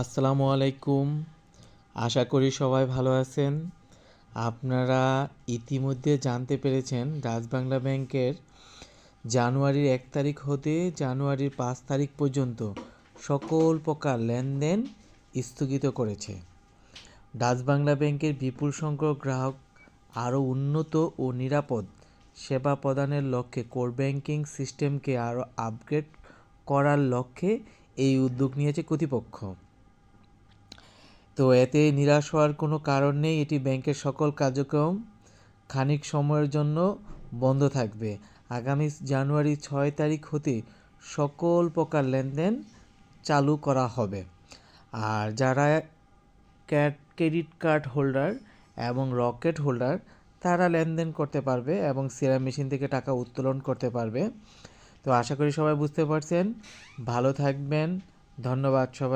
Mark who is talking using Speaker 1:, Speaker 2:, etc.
Speaker 1: আসসালামু আলাইকুম। আশা করি সবাই ভালো আছেন। আপনারা ইতিমধ্যে জানতে পেরেছেন ডাচ বাংলা ব্যাংকের জানুয়ারির 1 তারিখ হতে জানুয়ারির 5 তারিখ পর্যন্ত সকল প্রকার লেনদেন স্থগিত করেছে। ডাচ বাংলা ব্যাংকের বিপুল সংখ্যক গ্রাহক আরও উন্নত ও নিরাপদ সেবা প্রদানের লক্ষ্যে কোর ব্যাংকিং সিস্টেমকে আরও আপগ্রেড করার লক্ষ্যে এই উদ্যোগ নিয়েছে কর্তৃপক্ষ। তো এতে নিরাশ হওয়ার কোনো কারণ নেই। এটি ব্যাংকের সকল কার্যক্রম খানিক সময়ের জন্য বন্ধ থাকবে। আগামী জানুয়ারি 6 তারিখ হতে সকল প্রকার লেনদেন চালু করা হবে। আর যারা ক্রেডিট কার্ড হোল্ডার এবং রকেট হোল্ডার তারা লেনদেন করতে পারবে এবং সিরাম মেশিন থেকে টাকা উত্তোলন করতে পারবে। তো আশা করি সবাই বুঝতে পারছেন। ভালো থাকবেন। ধন্যবাদ সবাই।